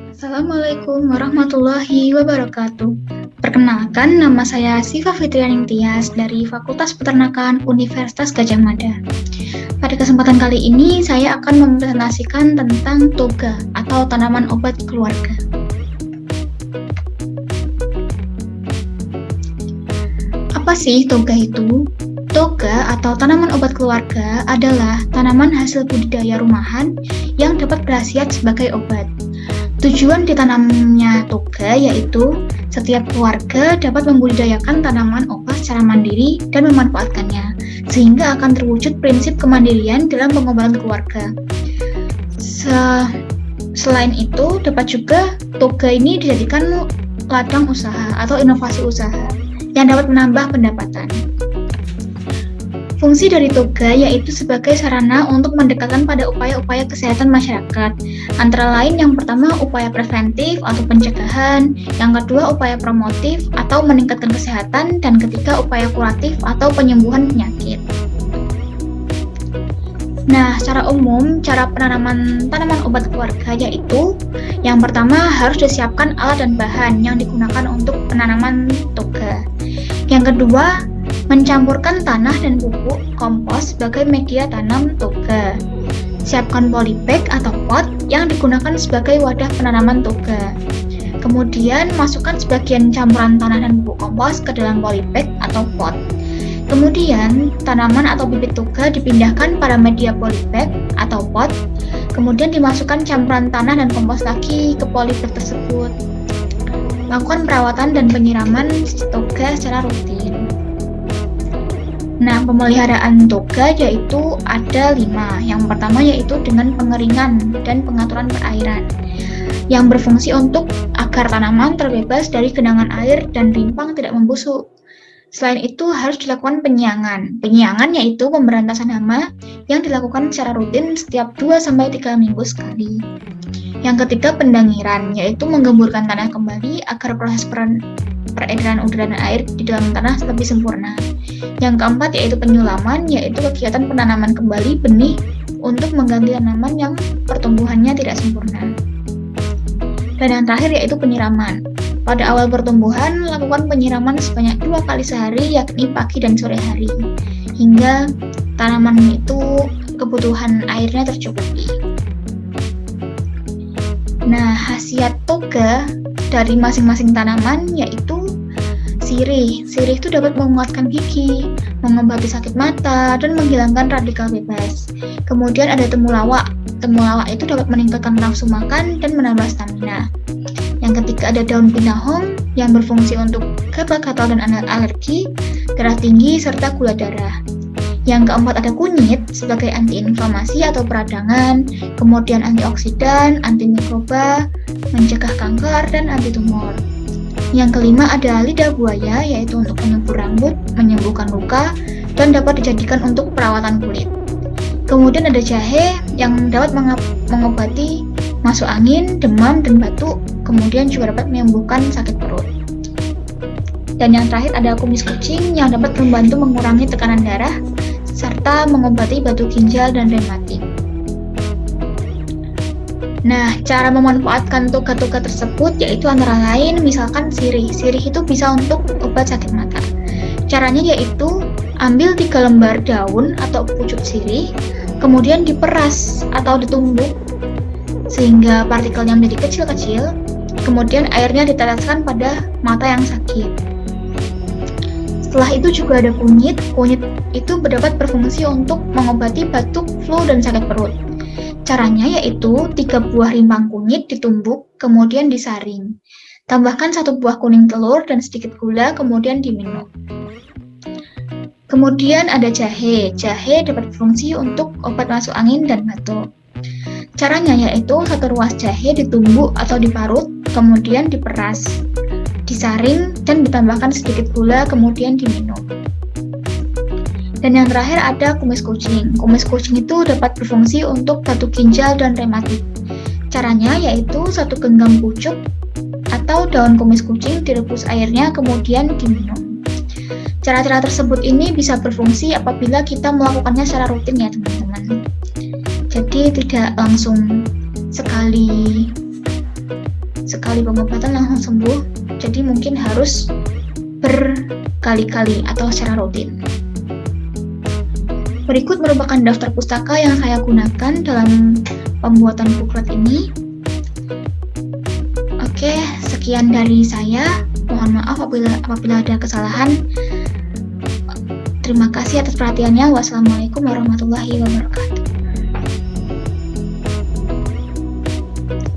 Assalamualaikum warahmatullahi wabarakatuh. Perkenalkan, nama saya Siva Fitrianing Tias dari Fakultas Peternakan Universitas Gadjah Mada. Pada kesempatan kali ini, saya akan mempresentasikan tentang toga atau tanaman obat keluarga. Apa sih toga itu? Toga atau tanaman obat keluarga adalah tanaman hasil budidaya rumahan yang dapat berkhasiat sebagai obat. Tujuan ditanamnya toga yaitu setiap keluarga dapat membudidayakan tanaman obat secara mandiri dan memanfaatkannya, sehingga akan terwujud prinsip kemandirian dalam pengobatan keluarga. Selain itu, dapat juga toga ini dijadikan ladang usaha atau inovasi usaha yang dapat menambah pendapatan. Fungsi dari toga yaitu sebagai sarana untuk mendekatkan pada upaya-upaya kesehatan masyarakat. Antara lain yang pertama upaya preventif atau pencegahan, yang kedua upaya promotif atau meningkatkan kesehatan, dan ketiga upaya kuratif atau penyembuhan penyakit. Nah, secara umum, cara penanaman tanaman obat keluarga yaitu yang pertama harus disiapkan alat dan bahan yang digunakan untuk penanaman toga. Yang kedua, mencampurkan tanah dan pupuk kompos sebagai media tanam toga. Siapkan polybag atau pot yang digunakan sebagai wadah penanaman toga. Kemudian, masukkan sebagian campuran tanah dan pupuk kompos ke dalam polybag atau pot. Kemudian, tanaman atau bibit toga dipindahkan pada media polybag atau pot. Kemudian dimasukkan campuran tanah dan kompos lagi ke polybag tersebut. Lakukan perawatan dan penyiraman toga secara rutin. Nah, pemeliharaan toga yaitu ada 5. Yang pertama yaitu dengan pengeringan dan pengaturan perairan, yang berfungsi untuk agar tanaman terbebas dari genangan air dan rimpang tidak membusuk. Selain itu harus dilakukan penyiangan. Penyiangan yaitu pemberantasan hama yang dilakukan secara rutin setiap 2-3 minggu sekali. Yang ketiga pendangiran, yaitu menggemburkan tanah kembali agar proses peredaran udara dan air di dalam tanah lebih sempurna. Yang keempat yaitu penyulaman, yaitu kegiatan penanaman kembali benih untuk mengganti tanaman yang pertumbuhannya tidak sempurna. Dan yang terakhir yaitu penyiraman. Pada awal pertumbuhan, lakukan penyiraman sebanyak 2 kali sehari, yakni pagi dan sore hari, hingga tanaman itu kebutuhan airnya tercukupi. Nah, khasiat toga dari masing-masing tanaman yaitu sirih. Sirih itu dapat menguatkan gigi, mengobati sakit mata, dan menghilangkan radikal bebas. Kemudian ada temulawak. Temulawak itu dapat meningkatkan nafsu makan dan menambah stamina. Yang ketiga ada daun pinahong yang berfungsi untuk gatal-gatal dan alergi, darah tinggi, serta gula darah. Yang keempat ada kunyit sebagai antiinflamasi atau peradangan, kemudian antioksidan, antimikroba, mencegah kanker, dan anti tumor. Yang kelima ada lidah buaya, yaitu untuk penyubur rambut, menyembuhkan luka, dan dapat dijadikan untuk perawatan kulit. Kemudian ada jahe yang dapat mengobati masuk angin, demam, dan batuk, kemudian juga dapat menyembuhkan sakit perut. Dan yang terakhir ada kumis kucing yang dapat membantu mengurangi tekanan darah, serta mengobati batu ginjal dan rematik. Nah, cara memanfaatkan toga-toga tersebut yaitu antara lain misalkan sirih. Sirih itu bisa untuk obat sakit mata. Caranya yaitu ambil 3 lembar daun atau pucuk sirih, kemudian diperas atau ditumbuk sehingga partikelnya menjadi kecil-kecil, kemudian airnya diteteskan pada mata yang sakit. Setelah itu juga ada kunyit. Kunyit itu dapat berfungsi untuk mengobati batuk, flu, dan sakit perut. Caranya yaitu 3 buah rimpang kunyit ditumbuk, kemudian disaring. Tambahkan 1 buah kuning telur dan sedikit gula, kemudian diminum. Kemudian ada jahe. Jahe dapat berfungsi untuk obat masuk angin dan batuk. Caranya yaitu 1 ruas jahe ditumbuk atau diparut, kemudian diperas, disaring, dan ditambahkan sedikit gula, kemudian diminum. Dan yang terakhir ada kumis kucing. Kumis kucing itu dapat berfungsi untuk batu ginjal dan rematik. Caranya yaitu 1 genggam pucuk atau daun kumis kucing direbus airnya, kemudian diminum. Cara-cara tersebut ini bisa berfungsi apabila kita melakukannya secara rutin ya teman-teman. Jadi tidak langsung sekali sekali pengobatan langsung sembuh, jadi mungkin harus berkali-kali atau secara rutin. Berikut merupakan daftar pustaka yang saya gunakan dalam pembuatan buklet ini. Oke, sekian dari saya. Mohon maaf apabila ada kesalahan. Terima kasih atas perhatiannya. Wassalamualaikum warahmatullahi wabarakatuh.